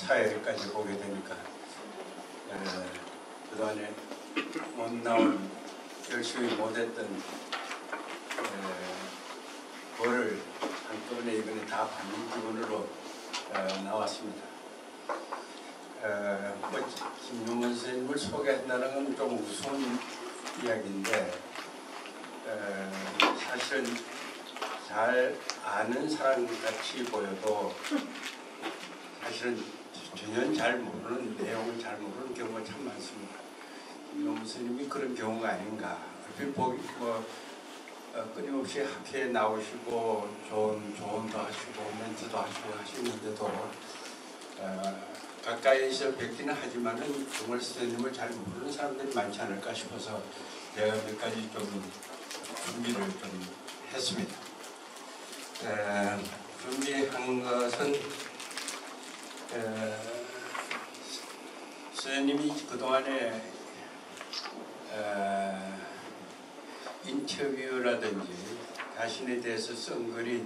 사회까지 보게 되니까 그동안에 못 나온 열심히 못했던 벌을 한꺼번에 이번에 다 받는 기분으로 나왔습니다. 김용문 선생님을 소개한다는 건 좀 우스운 이야기인데 사실은 잘 아는 사람 같이 보여도 사실은 전혀 잘 모르는 내용을 잘 모르는 경우가 참 많습니다. 김용문 선생님이 그런 경우가 아닌가. 얼핏 보기 끊임없이 학회에 나오시고 조언도 하시고 멘트도 하시고 하시는데도 가까이서 뵙기는 하지만은 정말 선생님을 잘 모르는 사람들이 많지 않을까 싶어서 제가 몇 가지 좀 준비를 좀 했습니다. 준비한 것은 선생님이 그동안에 인터뷰라든지 자신에 대해서 쓴 글이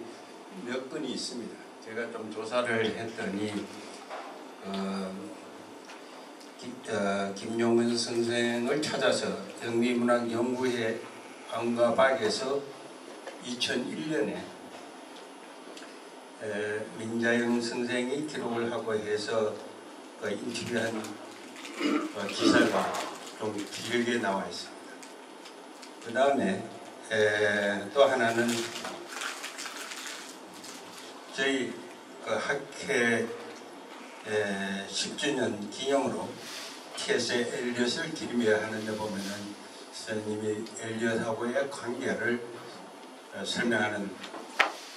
몇 건이 있습니다. 제가 좀 조사를 했더니 김용문 선생을 찾아서 영미문학연구회 안과 박에서 2001년에 민자영 선생이 기록을 하고 해서 인터뷰한 기사가 좀 길게 나와 있습니다. 그 다음에 또 하나는 저희 학회 10주년 기념으로 T.S. 엘리엇을 기리며야 하는데 보면은 선생님이 엘리엇하고의 관계를 설명하는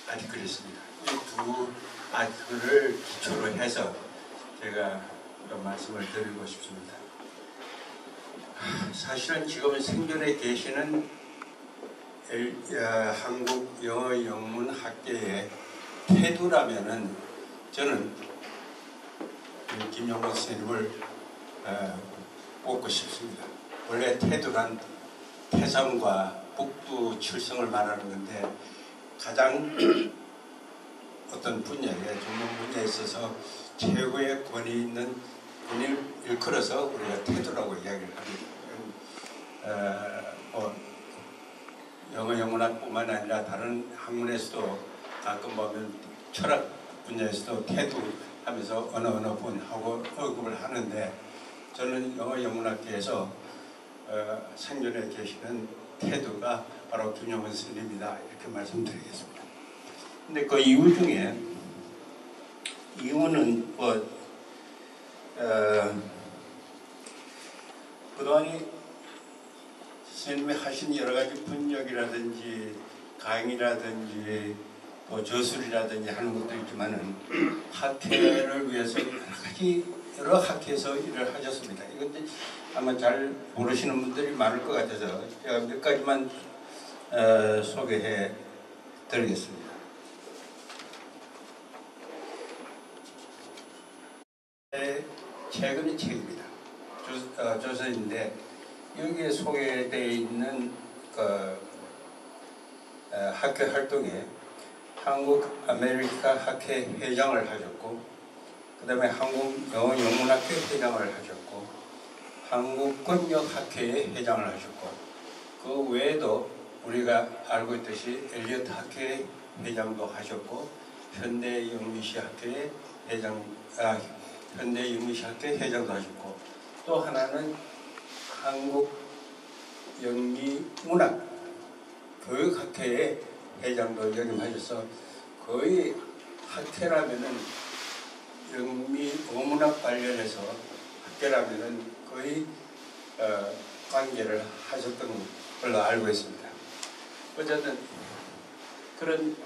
아티클이 있습니다. 이 두 아티클을 기초로 해서 제가 좀 말씀을 드리고 싶습니다. 사실은 지금 생존에 계시는 한국 영어 영문 학계의 태두라면은 저는 김용문 선생님을 뽑고 싶습니다. 원래 태두란 태성과 북두 칠성을 말하는 건데 가장 어떤 분야에 전문 분야에 있어서 최고의 권위 있는 분을 일컬어서 우리가 태두라고 이야기를 합니다. 영어 영문학뿐만 아니라 다른 학문에서도 가끔 보면 철학 분야에서도 태두 하면서 어느 분하고 언급을 하는데 저는 영어 영문학계에서 생존에 계시는 태두가 바로 김용문 선생님이다 이렇게 말씀드리겠습니다. 근데 그 이유 중에 이유는 그동안에 선생님이 하신 여러 가지 분역이라든지 강의라든지 또 저술이라든지 하는 것도 있지만은 학회를 위해서 여러 학회에서 일을 하셨습니다. 이것도 아마 잘 모르시는 분들이 많을 것 같아서 제가 몇 가지만 소개해 드리겠습니다. 최근의 책입니다. 조서인데 여기에 소개되어 있는 학회 활동에 한국 아메리카 학회 회장을 하셨고 그 다음에 한국 영어 영문학회 회장을 하셨고 한국 권역학회의 회장을 하셨고 그 외에도 우리가 알고 있듯이 엘리엇 학회 회장도 하셨고 현대 영미시 학회 회장도 하셨고 또 하나는 한국 영미문학 교육학회의 회장도 역임하셔서 거의 학회라면은 영미 어문학 관련해서 학회라면은 거의 관계를 하셨던 걸로 알고 있습니다. 어쨌든 그런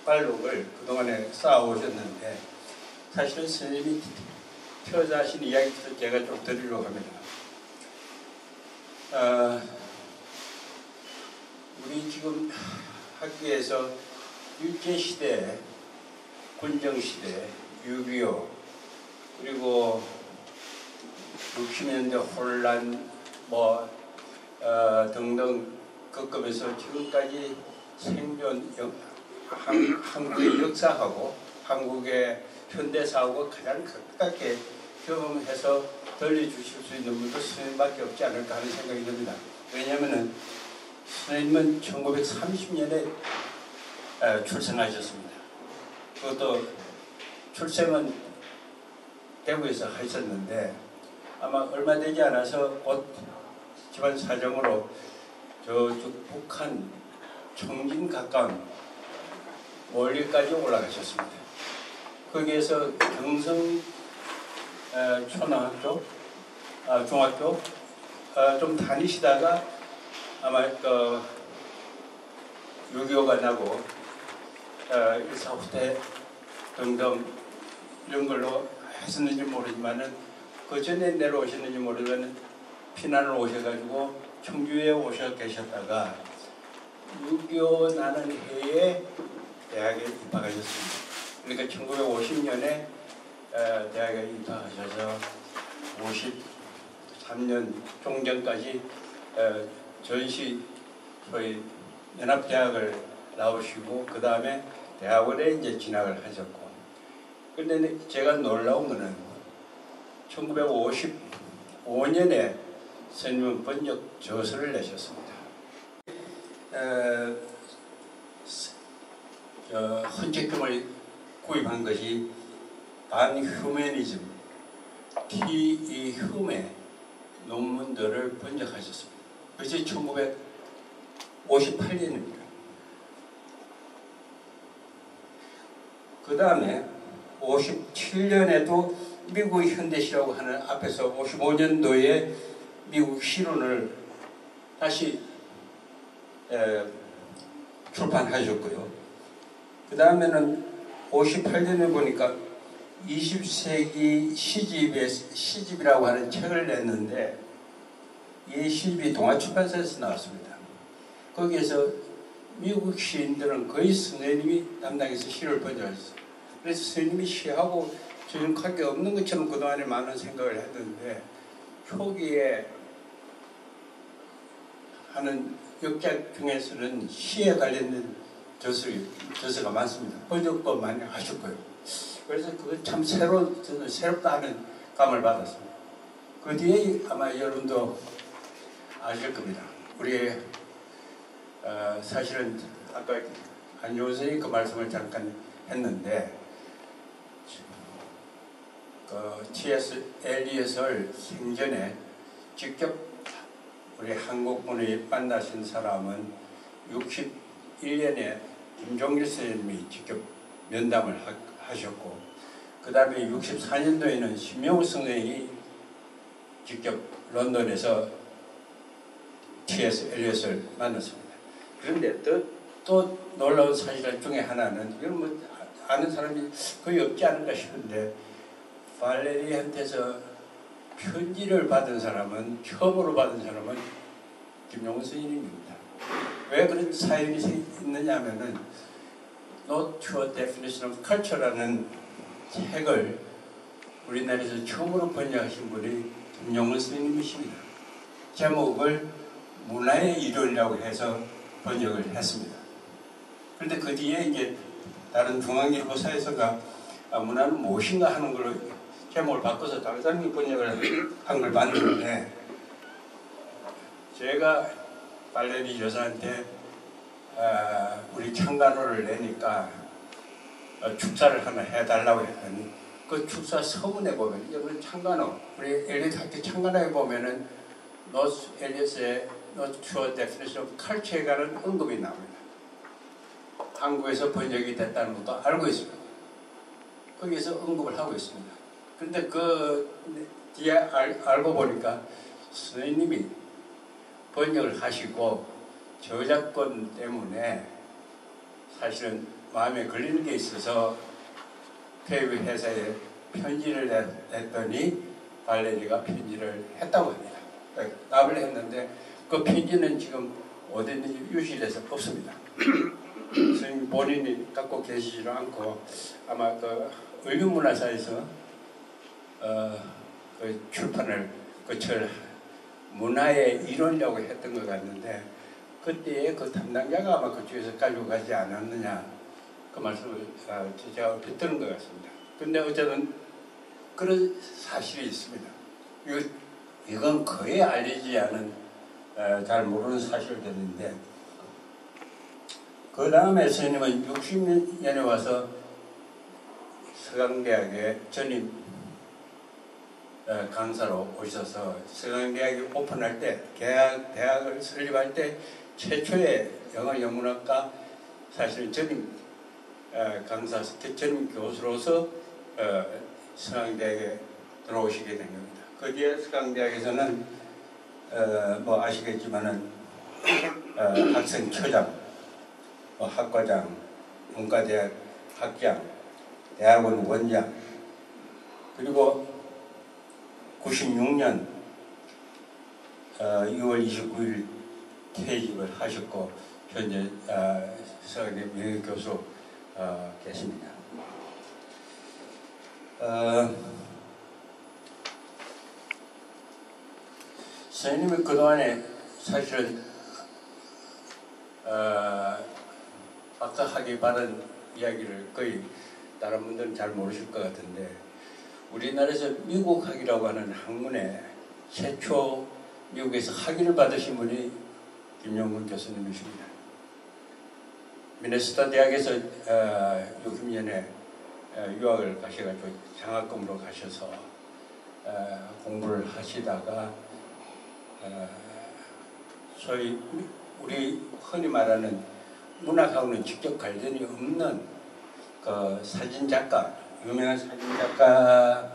발록을 그동안에 쌓아오셨는데 사실은 선생님이 표자하신 이야기도 제가 좀 드리려고 합니다. 우리 지금 학교에서 일제시대, 군정시대, 6.25 그리고 60년대 혼란 등등 겪으면서 지금까지 생존 한국의 역사하고 한국의 현대사하고 가장 가깝게 경험해서 들려주실 수 있는 분도 스님밖에 없지 않을까 하는 생각이 듭니다. 왜냐하면 스님은 1930년에 출생하셨습니다. 그것도 출생은 대구에서 하셨는데 아마 얼마 되지 않아서 곧 집안 사정으로 저쪽 북한 청진 가까운 멀리까지 올라가셨습니다. 거기에서 경성 초등학교, 중학교 좀 다니시다가 아마 6.25가 나고 일사후퇴 등등 이런 걸로 했었는지 모르지만은 그 전에 내려오셨는지 모르지만은 피난을 오셔가지고 청주에 오셔 계셨다가 6.25 나는 해에 대학에 입학하셨습니다. 그러니까 1950년에 대학에 입학하셔서 53년 종전까지 전시 소위 연합대학을 나오시고 그 다음에 대학원에 이제 진학을 하셨고, 근데 제가 놀라운 거는 1955년에 스님은 번역 저서를 내셨습니다. 헌책금을 구입한 것이 반휴머니즘, T.E.흠의 논문들을 번역하셨습니다. 그것이 1958년입니다. 그 다음에 57년에도 미국 현대시라고 하는 앞에서 55년도에 미국 실론을 다시 출판하셨고요. 그 다음에는 58년에 보니까 20세기 시집이라고 하는 책을 냈는데 이 시집이 동아출판사에서 나왔습니다. 거기에서 미국 시인들은 거의 스님이 담당해서 시를 번역했어요. 그래서 스님이 시하고 전혀 관계 없는 것처럼 그동안에 많은 생각을 했는데 초기에 하는 역작 중에서는 시에 관련된 저서가 많습니다. 번역도 많이 하셨고요. 그래서 그거 참 새롭다 하는 감을 받았습니다. 그 뒤에 아마 여러분도 아실 겁니다. 우리 사실은 아까 안jó은 선생님 그 말씀을 잠깐 했는데 그 T.S. 엘리엇을 생전에 직접 우리 한국분이 만나신 사람은 61년에 김종길 선생님이 직접 면담을 하셨고, 그 다음에 64년도에는 신명우 선생이 직접 런던에서 T.S. 엘리엇을 만났습니다. 그런데 또 놀라운 사실 중에 하나는, 이건 뭐 아는 사람이 거의 없지 않을까 싶은데, 발레리한테서 편지를 받은 사람은, 처음으로 받은 사람은 김용훈 스님입니다. 왜 그런 사연이 있느냐 하면은 Note to a Definition of Culture라는 책을 우리나라에서 처음으로 번역하신 분이 김용훈 스님이십니다. 제목을 문화의 이론이라고 해서 번역을 했습니다. 그런데 그 뒤에 이제 다른 중앙일보사에서가 문화는 무엇인가 하는 걸로 제목을 바꿔서 다른 사람이 번역을 한 걸 봤는데, 제가 발레리 여사한테 우리 창간호를 내니까 축사를 하나 해달라고 했더니 그 축사 서문에 보면, 여러분 창간호, 우리 엘리엇 학교 창간호에 보면은 노스 엘리엇의 Note to a Definition of Culture에 관한 언급이 나옵니다. 한국에서 번역이 됐다는 것도 알고 있습니다. 거기에서 언급을 하고 있습니다. 그런데 그 뒤에 알고 보니까 선생님이 번역을 하시고 저작권 때문에 사실은 마음에 걸리는 게 있어서 KBS 회사에 편지를 냈더니 발레리가 편지를 했다고 합니다. 답을 했는데 그 편지는 지금 어디든지 유실해서 없습니다. 선생님 본인이 갖고 계시지도 않고 아마 그 의류문화사에서 그 출판을 그철 문화의 이론이라고 했던 것 같는데, 그때의 그 담당자가 아마 그쪽에서 가지고 가지 않았느냐 그 말씀을 제가 빗드는 것 같습니다. 근데 어쨌든 그런 사실이 있습니다. 이건 거의 알려지지 않은 잘 모르는 사실들인데, 그 다음에 스님은 60년에 와서 서강대학에 전임 강사로 오셔서 서강대학이 오픈할 때, 대학을 설립할 때 최초의 영어 영문학과 사실 전임 강사, 전임 교수로서 서강대학에 들어오시게 된 겁니다. 그 뒤에 서강대학에서는 뭐 아시겠지만은 학생처장, 학과장, 문과대학 학장, 대학원 원장, 그리고 96년 2월 29일 퇴직을 하셨고 현재 서강대 명예교수 계십니다. 선생님이 그동안에 사실은 아까 하기 바른 이야기를 거의 다른 분들은 잘 모르실 것 같은데, 우리나라에서 미국학이라고 하는 학문에 최초 미국에서 학위를 받으신 분이 김용근 교수님이십니다. 미네소타 대학에서 60년에 유학을 가셔가지고 장학금으로 가셔서 공부를 하시다가 소위 우리 흔히 말하는 문학하고는 직접 관련이 없는 그 사진작가, 유명한 사진작가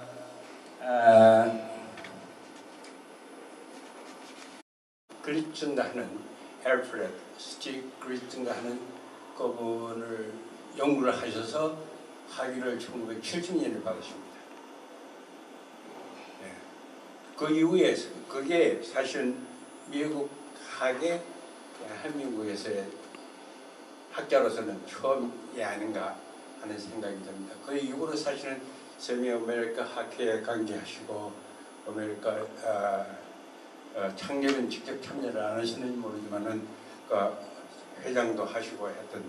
글리츠인가 하는 알프레드 스틱 글리츠인가 하는 그분을 연구를 하셔서 학위를 1970년에 받으십니다. 네. 그 이후에 그게 사실 미국 학의 한민국에서의 학자로서는 처음이 아닌가 하는 생각이 듭니다. 그 이후로 사실은 세미 아메리카 학회에 강제하시고 아메리카 창립은 직접 참여를 안 하시는지 모르지만은 그 회장도 하시고 했던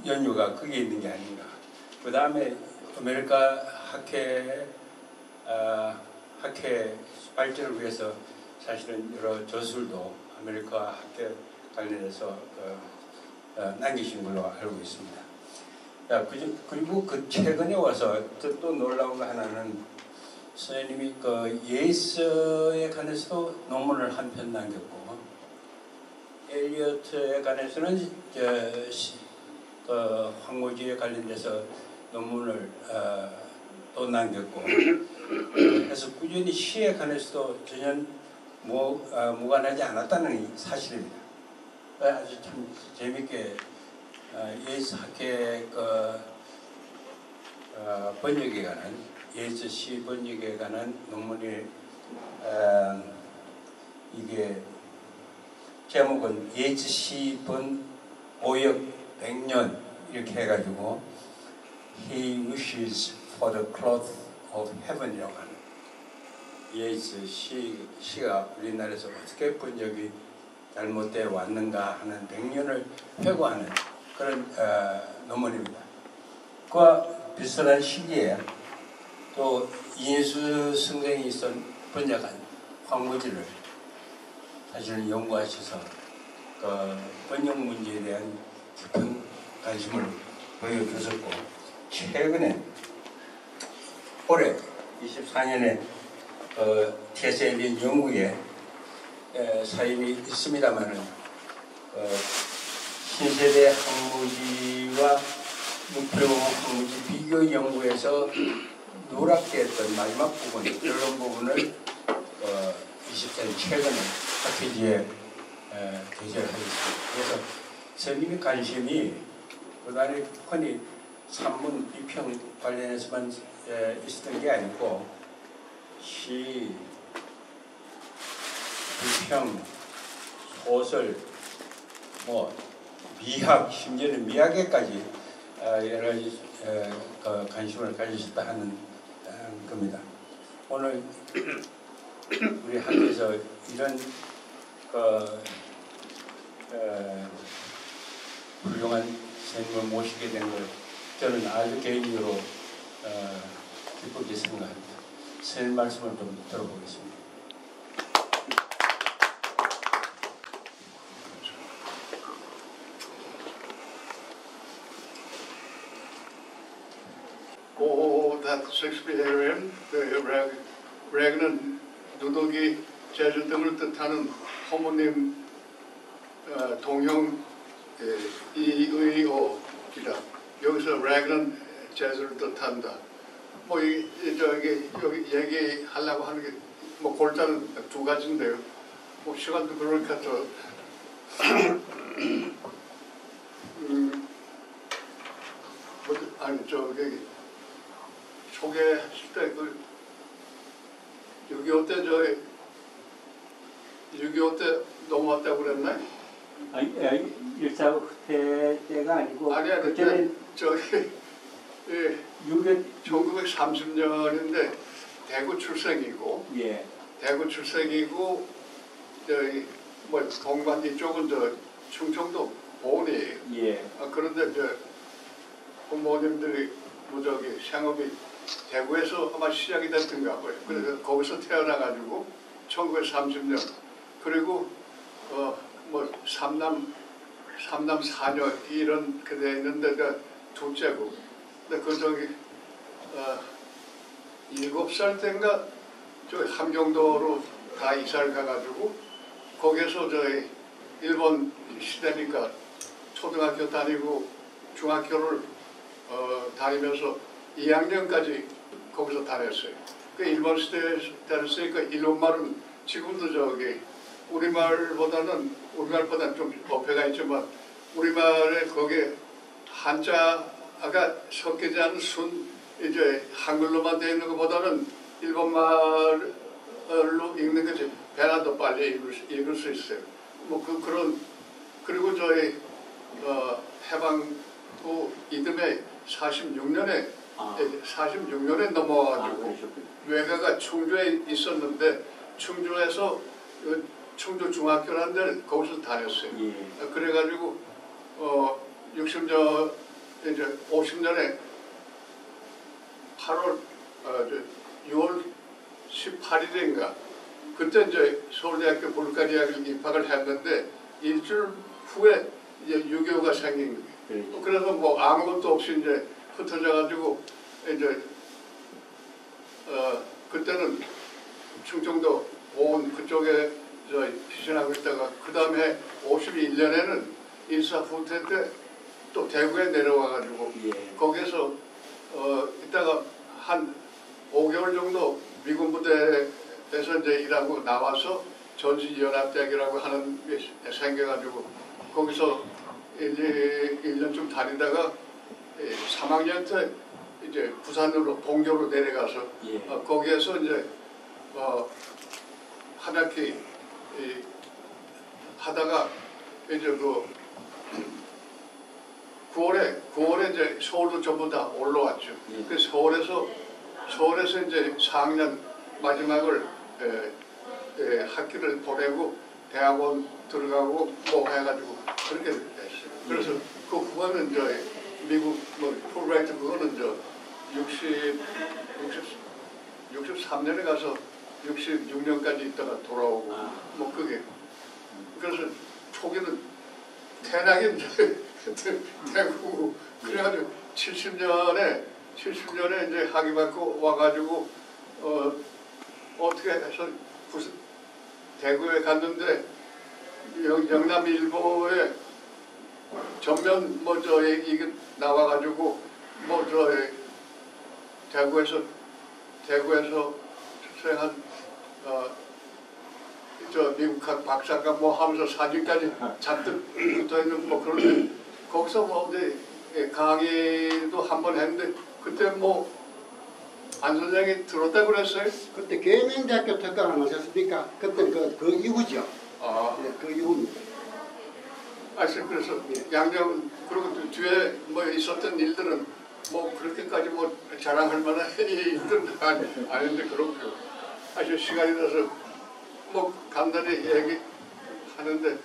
연유가 거기에 있는 게 아닌가. 그 다음에 아메리카 학회 발전을 위해서 사실은 여러 저술도 아메리카 학회 관련해서 남기신 걸로 알고 있습니다. 그리고 그 최근에 와서 또 놀라운 거 하나는 선생님이 그 예스에 관해서도 논문을 한 편 남겼고, 엘리어트에 관해서는 그 황무지에 관련돼서 논문을 또 남겼고, 그래서 꾸준히 시에 관해서도 전혀 무관하지 않았다는 사실입니다. 아주 참 재밌게 예스 학회 번역에 관한, 예스 시 번역에 관한 논문이 이게 제목은 예스 시 번 오역 100년 이렇게 해가지고 He wishes for the cloth of heaven이라고 하는 예스 시가 우리나라에서 어떻게 번역이 잘못되어 왔는가 하는 100년을 회고하는 그런 논문입니다. 그와 비슷한 시기에 또 이인수 선생이 번역한 황무지를 사실은 연구하셔서 그 번역 문제에 대한 깊은 관심을 보여주셨고, 최근에 올해 24년에 TSL인 영국에 사임이 있습니다만은 신세대 항무지와 육필공 항무지 비교 연구에서 누락되었던 마지막 부분, 이런 부분을 20세 최근에 학회지에 게재하였습니다. 그래서 선생님의 관심이 그다음에 흔히 산문 비평 관련해서만 있었던 게 아니고 시, 비평, 소설, 뭐 미학, 심지어는 미학에까지 여러 가지 관심을 가지셨다 하는 겁니다. 오늘 우리 학교에서 이런 훌륭한 선생님을 모시게 된 걸 저는 아주 개인적으로 기쁘게 생각합니다. 선생님 말씀을 좀 들어보겠습니다. that Shakespearean, reg는 누더기 재즈 등을 뜻하는 허무님 동형 이의어이다. 여기서 reg는 재즈를 뜻한다. 뭐 저기 여기 얘기하려고 하는 게 뭐 골자는 두 가지인데요. 뭐 시간도 그러니까 아니 저기 소개하실 때 그 6.25 때 6.25 때 넘어왔다고 그랬나요? 아니 1.4 후퇴 때가 아니고 아니 그때는 저기 예, 1930년인데 대구 출생이고 예. 대구 출생이고 저기 뭐 동반 이쪽은 저 충청도 보은이에요. 예. 그런데 저 부모님들이 뭐 저기 생업이 대구에서 아마 시작이 됐던가 봐요. 그래서 거기서 태어나가지고 1930년 그리고 뭐 삼남 사녀 이런 그대 있는데 둘째고 근데 그 저기 7살 때인가 저기 함경도로 다 이사를 가가지고 거기에서 저희 일본 시대니까 초등학교 다니고 중학교를 다니면서 2학년까지 거기서 다녔어요. 그 일본 시대에 다녔으니까 일본말은 지금도 저기 우리말보다는 좀 어폐가 있지만 우리말에 거기에 한자가 섞이지 않은 이제 한글로만 되어 있는 것보다는 일본말로 읽는 것이 배나 더 빨리 읽을 수 있어요. 뭐 그리고 저희 해방후 이듬해 46년에 넘어가지고 외가가 충주에 있었는데 충주에서 충주 중학교라는 데를 거기서 다녔어요. 예. 그래가지고 60년 이제 50년에 6월 18일인가 그때 이제 서울대학교 물리과대학을 입학을 했는데 일주일 후에 이제 6.25가 생긴 거예요. 그래서 뭐 아무것도 없이 이제 흩어져가지고 이제 그때는 충청도 보은 그쪽에 피신하고 있다가 그 다음에 51년에는 인사 후퇴 때 또 대구에 내려와가지고 예. 거기에서 있다가 한 5개월 정도 미군 부대에서 이제 일하고 나와서 전시연합대학이라고 하는 게 생겨가지고 거기서 이제 1년쯤 다니다가 3학년 때 이제 부산으로 본교로 내려가서 예. 거기에서 이제 한 학기 하다가 이제 그 9월에 이제 서울로 전부 다 올라왔죠. 예. 그 서울에서 이제 4학년 마지막을 학기를 보내고 대학원 들어가고 뭐 해가지고 그렇게 됐어요. 그래서 그 후에는 이제 미국 뭐 풀브라이트 그거는 저 63년에 가서 66년까지 있다가 돌아오고 뭐 그게 그래서 초기는 태어나긴 대구고 그래가지고 70년에 이제 학위 받고 와가지고 어떻게 해서 대구에 갔는데 영남일보에 전면 뭐 이게 나와가지고 뭐 대구에서 수행한 미국학 박사가 뭐 하면서 사진까지 잔뜩 붙어있는 뭐 그런데 거기서 뭐 어디 강의도 한번 했는데 그때 뭐 안 선생이 들었다 그랬어요? 그때 계명대학교 특강을 하셨습니까? 그때 그 이후죠. 네, 그 이후입니다. 그래서 양정 그리고 뒤에 뭐 있었던 일들은 뭐 그렇게까지 뭐 자랑할 만한 일들은 아닌데 그렇고요. 시간이 나서 뭐 간단히 얘기하는데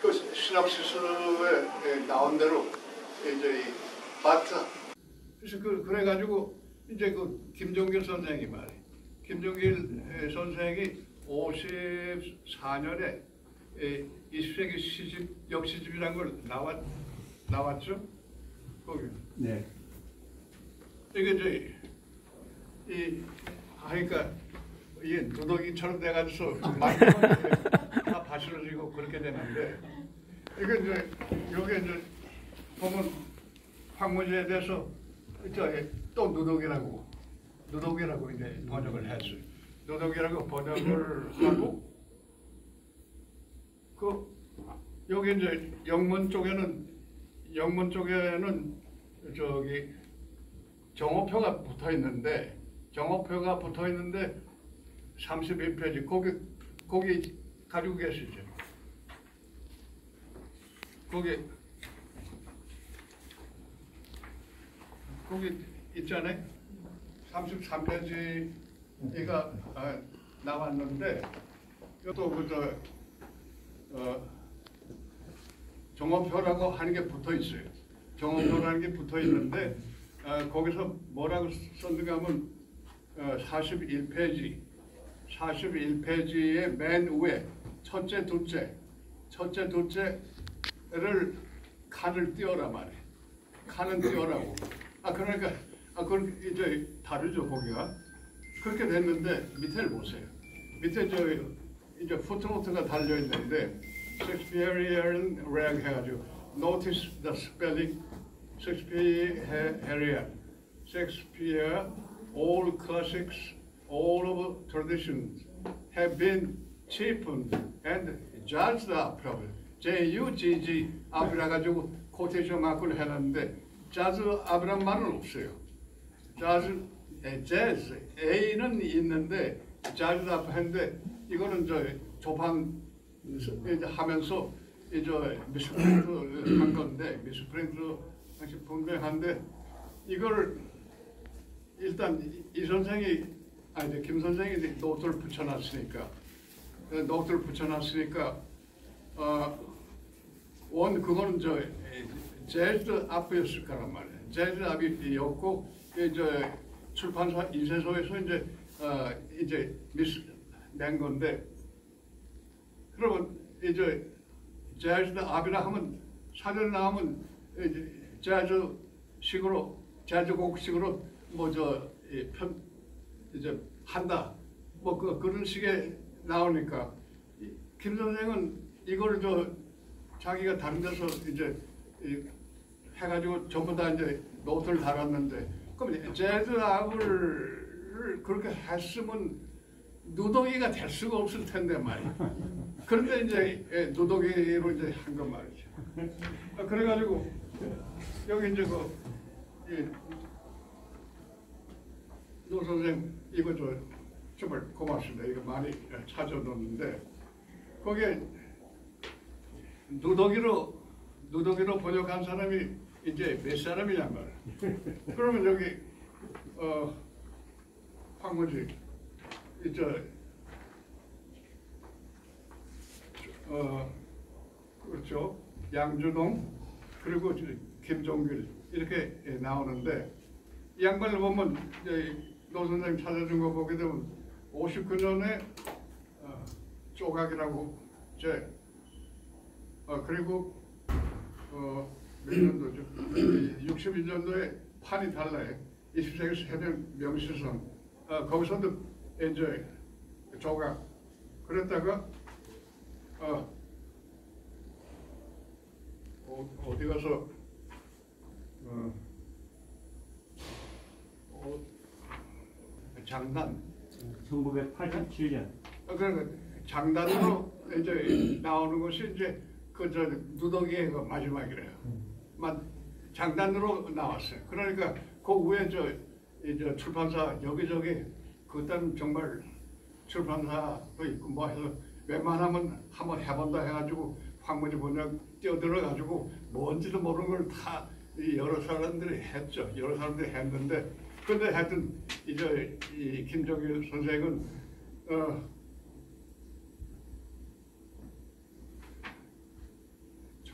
그 시놉시스에 나온 대로 이제 이 바타. 그래서 그래가지고 이제 그 김종길 선생이 말이에요. 김종길 선생이 54년에 20세기 시집 역시집이라는 걸 나왔죠. 거기. 네. 이게 이제 이 하니까 이게 누더기처럼 돼가지고 다 바스러지고 그렇게 되는데 이게 이제 여기 이제 보면 황무지에 대해서 또 누더기라고 이제 번역을 했어요. 누더기라고 번역을 하고 그 여기 이제 영문 쪽에는 저기 정오표가 붙어 있는데 31페이지 거기 가지고 계시죠? 거기 있잖아요. 33페이지가 나왔는데 또 정오표라고 하는 게 붙어 있어요. 정오표라는 게 붙어 있는데 거기서 뭐라고 썼는가 하면 41페이지의 맨 위에 첫째, 둘째를 칸을 띄워라 말이에요. 칸은 띄워라고. 그러니까 그건 이제 다르죠 거기가. 그렇게 됐는데 밑에를 보세요. 밑에 이제 푸트노트가 달려 있는데 Shakespearean rag 해가지고 notice the spelling Shakespearean. Shakespeare, all classics, all of traditions have been cheapened and judged up. J-U-G-G up이라 가지고 코테이션 마크를 해놨는데 judge up이란 말은 없어요. jazz A는 있는데 judged up 했는데 이거는 조판 하면서 이제 미스프린트 한 건데 미스프린트 분명한데 이걸 일단 이 선생이 김 선생이 노트를 붙여놨으니까 그거는 재즈 앞이었을 거란 말이에요. 재즈 앞이었고 이제 출판사 인쇄소에서 이제 낸 건데 그러면 이제 재즈 앞이라 하면 사전 나오면 재즈곡식으로 이제 한다 그런 식의 나오니까 김 선생은 이걸 자기가 다른 데서 이제 해가지고 전부 다 이제 노트를 달았는데 그럼 재즈 악을 그렇게 했으면 누더기가 될 수가 없을 텐데 말이야. 그런데 이제 누더기로 이제 한 건 말이죠. 그래가지고 여기 이제 노 선생 이거 정말 고맙습니다. 이거 많이 찾아놓는데 거기에 누더기로 번역한 사람이 이제 몇 사람이냐 말이야. 그러면 여기 황무지 그렇죠. 양주동 그리고 김종길 이렇게 나오는데 이 양반을 보면 노 선생 찾아준 거 보게 되면 59년에 조각이라고 그리고 몇 년도죠? 61년도에 판이 달라요. 20세기 새벽 명시선 거기서도 이제 조각 그랬다가 어디 가서 장단 1987년. 그러니까 장단으로 이제 나오는 것이 이제 누더기의 마지막이래요. 장단으로 나왔어요. 그러니까 그 위에 이제 출판사 여기저기 그때는 정말 출판사도 있고 뭐 해서 웬만하면 한번 해본다 해가지고 황무지 번역 뛰어들어가지고 뭔지도 모르는 걸 다 여러 사람들이 했죠. 여러 사람들이 했는데 근데 하여튼 이제 이 김종길 선생은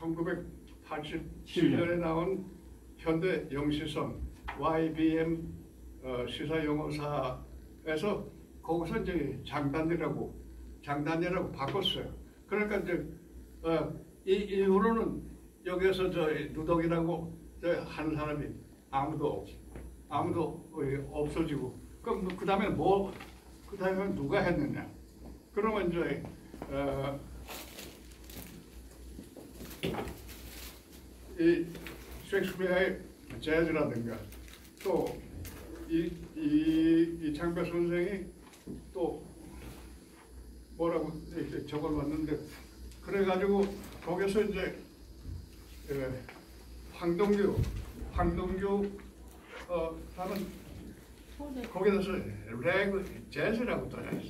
1987년에 나온 현대 영시성 YBM 시사 영어사에서 거기서 이제 장단이라고 바꿨어요. 그러니까 이제 이 이후로는 여기에서 저 누덕이라고 하는 사람이 아무도 없어지고 그럼 그 다음에 누가 했느냐? 그러면 이제 이 셰익스피어의 재즈라든가 또 이창배 선생이 또 뭐라고 이렇게 적어놨는데 그래가지고 거기서 이제 황동규 하는 거기서 레그 재즈라고 떠났어.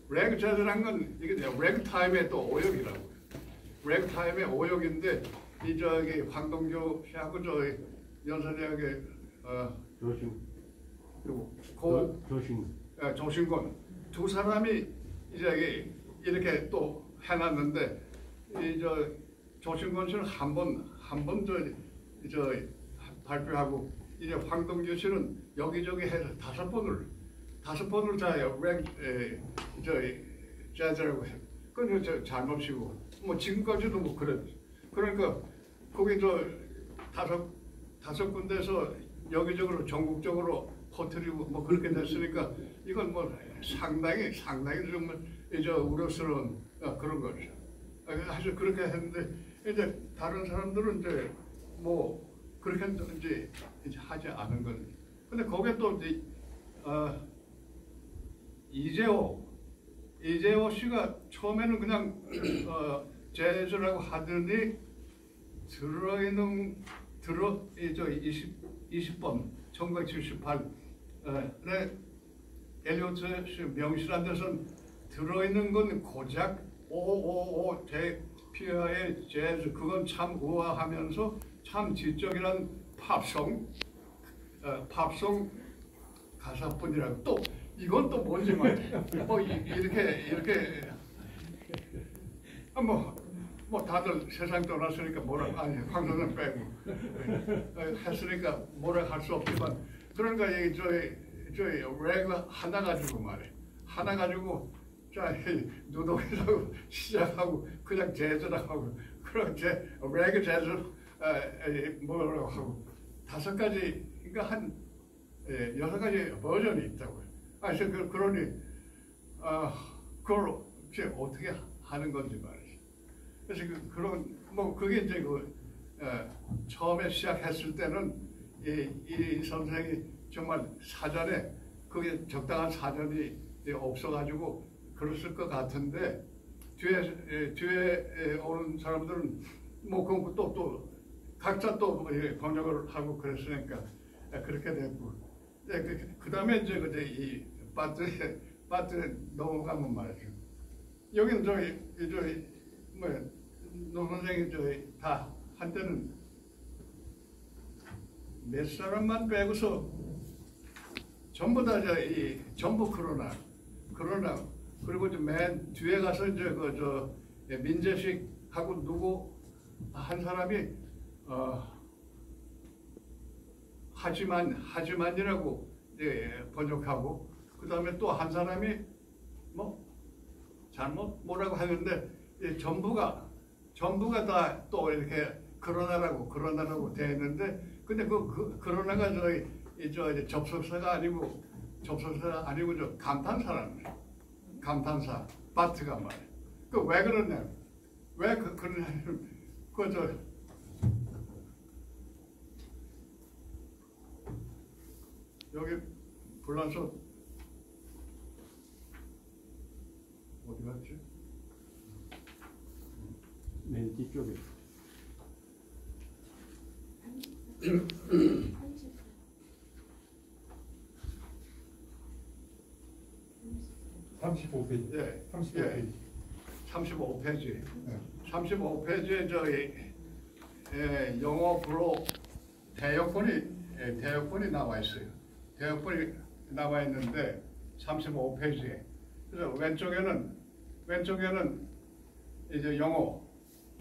레그 재즈란 건 이게 레그 타임의 또 오역이라고. 레그 타임의 오역인데 이 저기 황동규 씨하고 저 연세대학의 조신권 두 사람이 이제 이렇게 또 해놨는데 이 저 조신권 씨는 한 번 저 발표하고 이제 황동규 씨는 여기저기 해서 다섯 번을 다 재즈라고 해. 그건 저 잘못이고 뭐 지금까지도 뭐 그래. 그러니까 거기 저 다섯 군데서 여기저기로 전국적으로 퍼뜨리고 뭐 그렇게 됐으니까 이건 뭐 상당히 정말 이제 우려스러운 그런 거죠. 아주 그렇게 했는데 이제 다른 사람들은 이제 뭐 그렇게 이제 하지 않은 거죠. 근데 거기에 또 이제 이재호 씨가 처음에는 그냥 재즈라고 하더니 들어있는 20번 1978에 엘리어트 명시란 데서는 들어있는 건 고작 555 피아의 재즈 그건 참 우아하면서 참 지적이란 팝송 가사뿐이라고 또 이건 또 뭔지 말이야. 뭐 이렇게 뭐 다들 세상 떠났으니까 아니 황선은 빼고 했으니까 뭐라 할 수 없지만 그러니까 저희 레그 하나 가지고 자 누동에서 시작하고 그냥 재즈라고 하고 그런 레그 재즈 뭐라고 하고 5가지 그러니까 한 6가지 버전이 있다고요. 그래서 그러니 그걸 어떻게 하는 건지 말이죠. 그래서 그런 뭐 그게 이제 처음에 시작했을 때는 이 선생이 정말 사전에 그게 적당한 사전이 없어가지고 그랬을 것 같은데 뒤에 오는 사람들은 뭐 그 또 각자 또 번역을 하고 그랬으니까 그렇게 됐고 그 다음에 이제 이 파트에 넘어가면 말이죠. 여기는 노 선생이 다 한때는 몇 사람만 빼고서 전부 다 전부 코로나 그리고 맨 뒤에 가서 민재식하고 누구 한 사람이 하지만이라고 번역하고 그 다음에 또 한 사람이 뭐 잘못 뭐라고 하는데 전부가 다 또 이렇게 그러나라고 되어 있는데 근데 그러나가 접속사가 아니고 감탄사 바트가 말이야. 왜 그러냐? 왜 그러냐면 여기 불란서 어디 갔지? 맨 뒤쪽에 35페이지. 예, 35페이지. 35페이지. 35페이지에 영어 불어 대역본이 나와 있어요. 대역본이 나와 있는데 35페이지에 그래서 왼쪽에는 이제 영어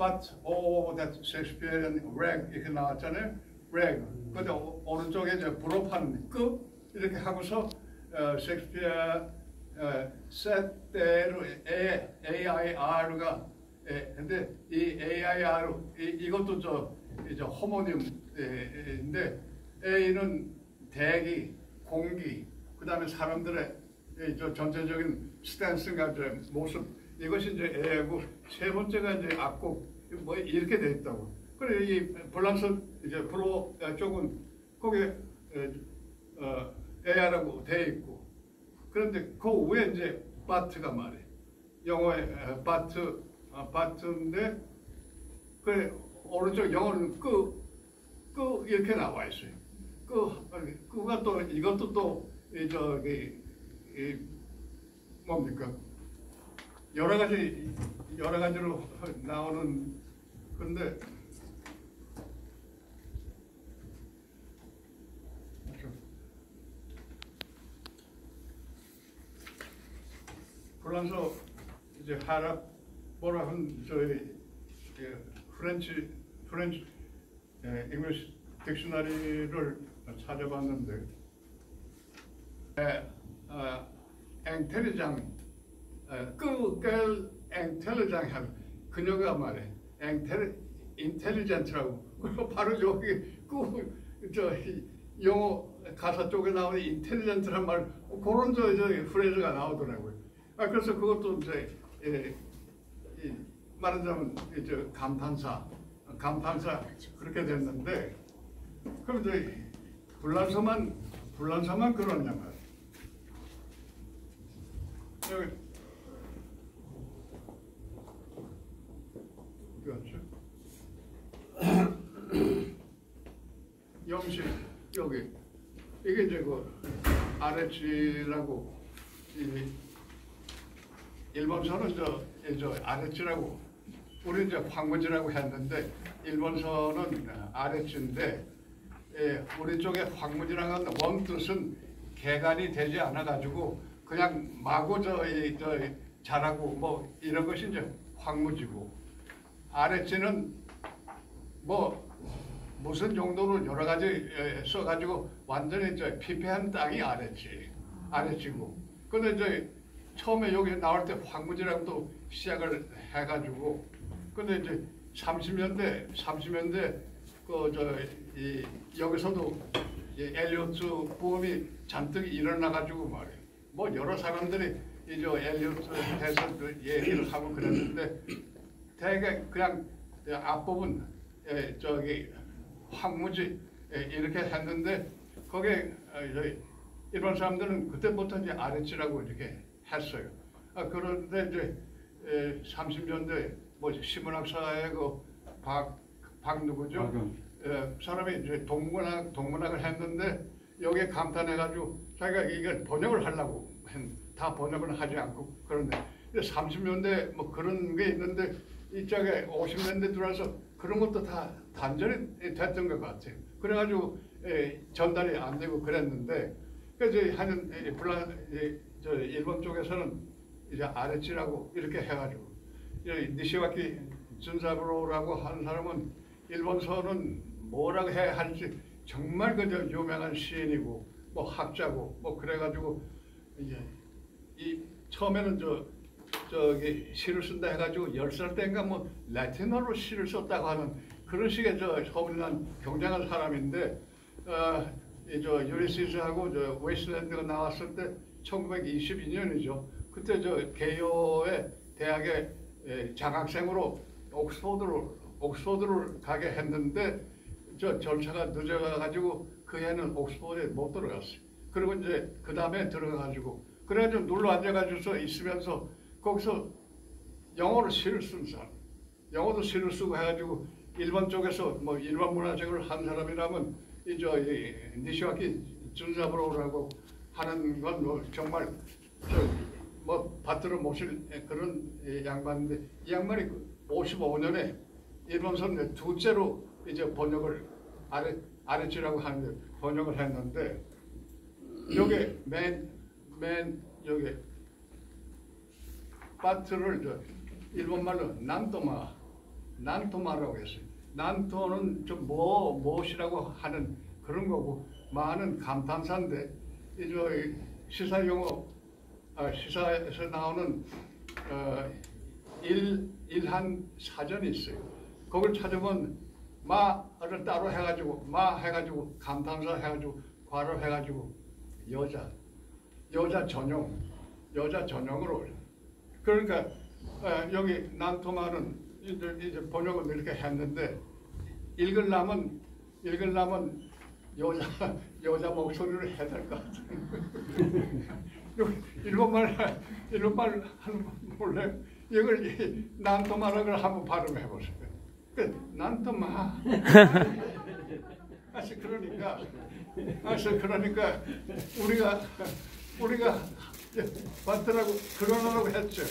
but oh that Shakespearean rag 이렇게 나왔잖아요. rag. 근데 오른쪽에 이제 불어파는 급 이렇게 하고서 셰익스피어 set 대로 AIR가 근데 이 AIR 이것도 이제 호모님인데 A는 대기, 공기, 그다음에 사람들의 저 전체적인 스탠스가 모습 이것이 이제 A고 세 번째가 이제 악곡 뭐 이렇게 돼 있다고. 그래 이 밸런스 이제 프로 쪽은 거기에 AR라고 돼 있고 그런데 그 위에 이제 바트가 말해. 영어의 바트인데 그 오른쪽 영어는 끄 이렇게 나와 있어요. 끄가 또 이것도 또 저기 뭡니까 여러 가지로 나오는 건데 프랑스 이제 하랍 뭐라 한 저희 프렌치 잉글리시 딕셔너리를 찾아봤는데 앵텔리장 끄끌 앵텔리장 한 그녀가 말해 인텔리전트라고 바로 여기 저 영어 가사 쪽에 나오는 인텔리전트란 말 그런 저 프레즈가 나오더라고요. 그래서 그것도 이제 말하자면 이제 감탄사 그렇게 됐는데 그럼 이제 불란서만 그러냐 말이야. 여기 그렇죠. 영식 여기 이게 이제 그 아레치라고 일본서는 저 아레치라고 우리 이제 황무지라고 했는데 일본서는 아레치인데 우리 쪽에 황무지라는 원뜻은 개간이 되지 않아 가지고 그냥 마구 저 잘하고 뭐 이런 것이 이제 황무지고 아레치는 뭐 무슨 정도로 여러 가지 써가지고 완전히 저 피폐한 땅이 아레치고 근데 이제 처음에 여기 나올 때 황무지라고 또 시작을 해가지고 근데 이제 30년대 여기서도 엘리어트 부음이 잔뜩 일어나가지고 말이에요. 뭐 여러 사람들이 이제 엘리어트에 대해서 얘기를 하고 그랬는데 대개 그냥 앞부분 저기 황무지 이렇게 했는데 거기에 일본 사람들은 그때부터 이제 아레치라고 이렇게 했어요. 그런데 이제 30년대 뭐 시문학사의 박 누구죠? 사람이 이제 동문학을 했는데 여기에 감탄해가지고 자기가 이게 번역을 하려고 다 번역을 하지 않고 그런데 30년대 뭐 그런 게 있는데 이쪽에 50년대 들어와서 그런 것도 다 단절이 됐던 것 같아요. 그래가지고 전달이 안 되고 그랬는데 그래서 하는 일본 쪽에서는 이제 아레치라고 이렇게 해가지고 니시와키 준사부로라고 하는 사람은 일본서는 뭐라고 해야 할지 정말 그저 유명한 시인이고 뭐 학자고 뭐 그래가지고 이제 처음에는 저기 시를 쓴다 해가지고 10살 때인가 뭐 라틴어로 시를 썼다고 하는 그런 식의 소문난 굉장한 사람인데 저 유리시스하고 저 웨스트랜드가 나왔을 때 1922년이죠. 그때 저 개요의 대학에 장학생으로 옥스포드를 가게 했는데 저 절차가 늦어가지고 그 해는 옥스포드에 못 들어갔어요. 그리고 이제 그 다음에 들어가가지고 그래가지고 눌러 앉아가지고 있으면서 거기서 영어로 시를 쓴 사람, 영어도 시를 쓰고 해가지고 일본 쪽에서 뭐 일본 문화적으로 한 사람이라면 이 니시와키 준사부로라고 하는 건 뭐 정말 뭐 받들어 모실 그런 양반인데 이 양반이 55년에 일본선 둘째로 이제 번역을 아레치라고 하는데 번역을 했는데 여기 맨 여기 파트를 일본말로 난도마 난토마라고 했어요. 난토는 좀 무엇이라고 하는 그런 거고, 마는 감탄사인데 이 시사 용어, 시사에서 나오는 일한 사전이 있어요. 그걸 찾으면 마를 따로 해가지고 마 해가지고 감탄사 해가지고 괄호 해가지고 여자 전용으로. 그러니까 여기 난토마는 이제 번역은 이렇게 했는데 읽으려면 여자 목소리를 해야 될 것 같아요. 일본말 하는 몰래 이걸 난토마라고 한번 발음해 보세요. 난토마. 그러니까 우리가 받더라고 그러라고 했죠.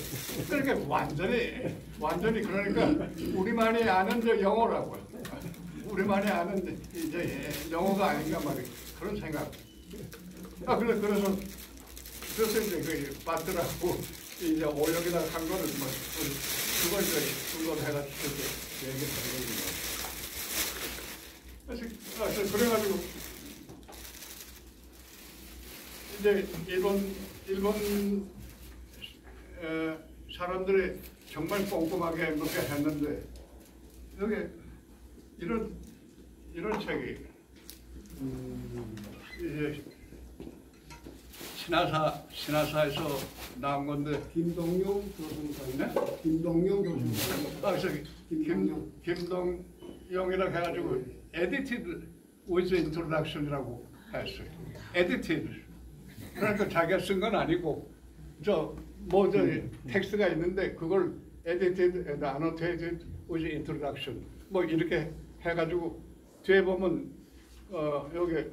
그러니까 완전히 그러니까 우리만이 아는 저 영어라고요. 우리만이 아는 이제 영어가 아닌가 말이에요. 그런 생각. 그래서 이제 그 받더라고 이제 오역에다 한 거를 뭐 그걸 이제 그걸 해가지고 얘기하는 거예요. 그래가지고 이제 일본 사람들이 정말 꼼꼼하게 그렇게 했는데 여기 이런 책이 이제 신화사에서 나온 건데 김동용 교수님. 네? 김동용 교수님. 김동용이라고 해가지고 edited with introduction이라고 했어요. edited. 그러니까 자기가 쓴 건 아니고 저 텍스트가 있는데 그걸 edited and annotated with introduction 뭐 이렇게 해가지고 뒤에 보면 여기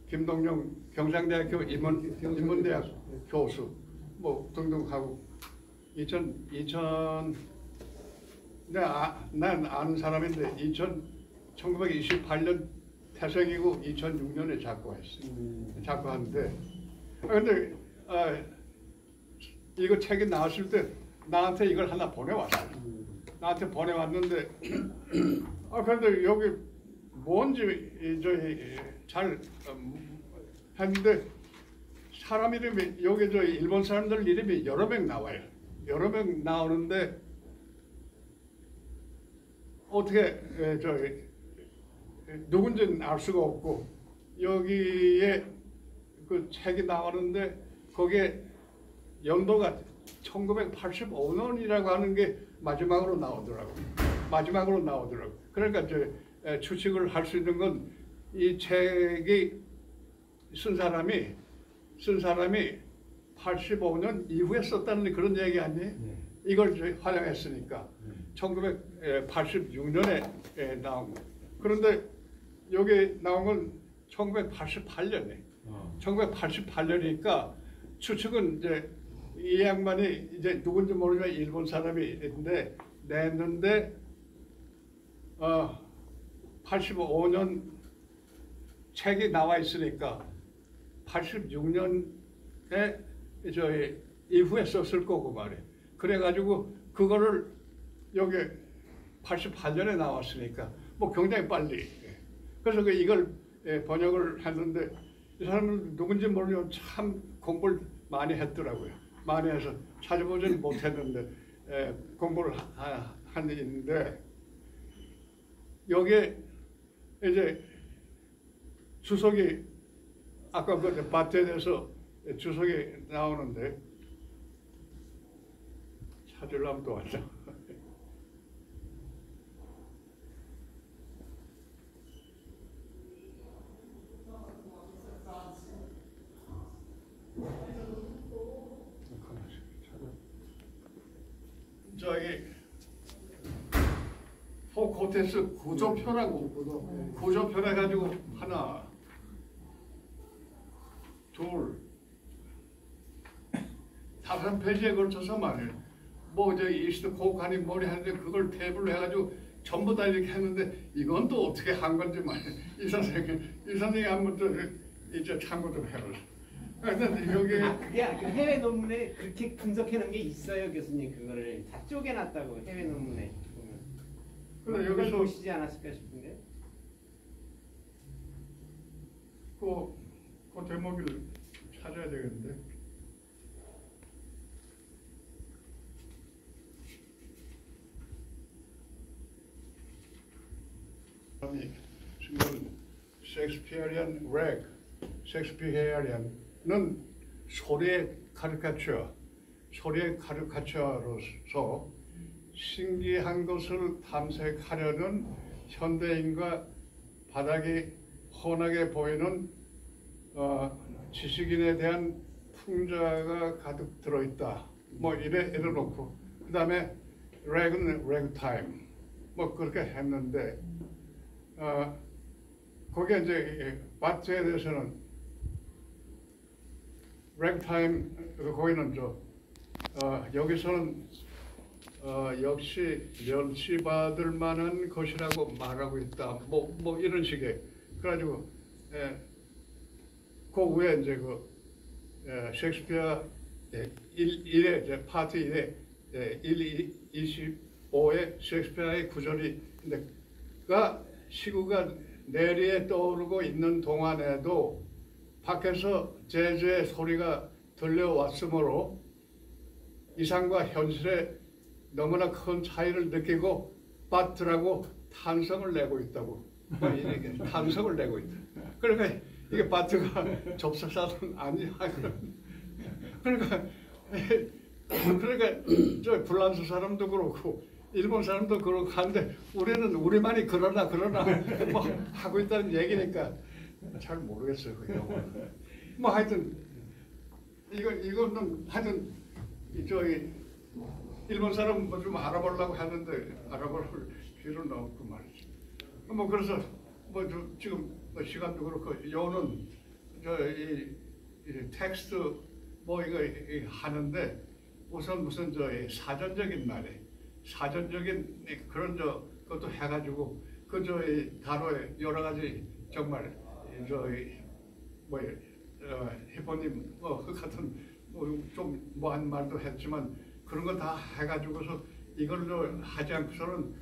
김동용 경상대학교 인문대학 교수 뭐 등등 하고 난 아는 사람인데 1928년 태생이고 2006년에 작고했어요. 작고하는데 근데 이거 책이 나왔을 때 나한테 이걸 하나 보내왔어요. 나한테 보내왔는데 근데 여기 뭔지 잘 했는데 사람 이름이 여기 일본 사람들 이름이 여러 명 나와요. 여러 명 나오는데 어떻게 누군지는 알 수가 없고 여기에 그 책이 나오는데 거기에 연도가 1985년이라고 하는 게 마지막으로 나오더라고요. 그러니까 추측을 할 수 있는 건 이 책이 쓴 사람이 85년 이후에 썼다는 그런 얘기 아니에요? 네. 이걸 활용했으니까 1986년에 나온 거. 그런데 여기 나온 건 1988년에. 1988년이니까 추측은 이제 이 양반이 이제 누군지 모르지만 일본 사람인데 냈는데 85년 책이 나와 있으니까 86년에 저희 이후에 썼을 거고 말이에요. 그래가지고 그거를 여기 88년에 나왔으니까 뭐 굉장히 빨리. 그래서 이걸 번역을 했는데 이 사람은 누군지 모르지만 참 공부를 많이 했더라고요. 많이 해서 찾아보지는 못했는데 공부를 한 게 있는데 여기에 이제 주석이 아까 그 밭에 대해서 주석이 나오는데 찾으려면 또 왔죠. 저기 포코테스 구조표라고 구조표 해가지고 하나 둘 다섯 페이지에 걸쳐서 말이에요. 뭐 저기 이스트 코칸이 머리 하는데 그걸 탭으로 해가지고 전부 다 이렇게 했는데 이건 또 어떻게 한 건지 말이에요. 이 선생님이 한번 또 이제 참고 좀 해보세요. 그게 그 해외 논문에 그렇게 분석해 놓은 게 있어요, 교수님. 그거를 다 쪼개놨다고 해외 논문에 보면. 그래 여기서 여기서 보시지 않았을까 싶은데. 그 대목을 찾아야 되겠는데. 지금 셰익스피어리안 렉, 셰익스피어리안은 소리의 카리카처로서 신기한 것을 탐색하려는 현대인과 바닥이 훤하게 보이는 지식인에 대한 풍자가 가득 들어있다. 뭐 이래놓고 그 다음에 렉은 렉타임 뭐 그렇게 했는데 거기에 이제 바트에 대해서는 렉타임 거기는 여기서는 역시 멸치받을 만한 것이라고 말하고 있다. 뭐 이런 식의 그래가지고 그 위에 이제 셰익스피어 1의 이제 파트 1에 125의 셰익스피어의 구절이가 시구가 내리에 떠오르고 있는 동안에도 밖에서 재즈의 소리가 들려왔으므로 이상과 현실에 너무나 큰 차이를 느끼고 바트라고 탄성을 내고 있다고. 뭐 이렇게 탄성을 내고 있다. 그러니까 이게 바트가 접속사는 아니야. 그러니까 저 프랑스 사람도 그렇고 일본 사람도 그렇고 하는데 우리는 우리만이 그러나 뭐 하고 있다는 얘기니까 잘 모르겠어요. 그 영어는. 뭐 하여튼 이거는 하여튼 저기 일본 사람 뭐 좀 알아보려고 하는데 알아볼 필요는 없고 말이죠. 뭐 그래서 뭐 지금 뭐 시간도 그렇고 요는 이 텍스트 뭐 이거 하는데 우선 무슨 사전적인 말에 사전적인 그런 것도 해가지고 이 단어에 여러 가지 정말 뭐 히포님 뭐 같은 좀 뭐한 말도 했지만 그런 거 다 해가지고서 이걸 하지 않고서는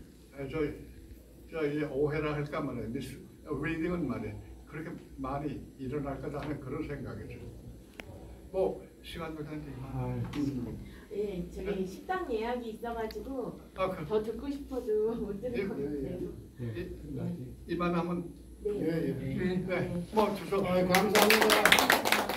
이제 오해라 할까 말이야. 리딩은 말이야. 그렇게 많이 일어날 거다 하는 그런 생각이죠. 뭐 시간도 되는데. 예, 저기 식당 예약이 있어가지고 더 듣고 싶어도 못 들을 것 같아요. 이만하면 네. 네. 뭐 주소. 감사합니다.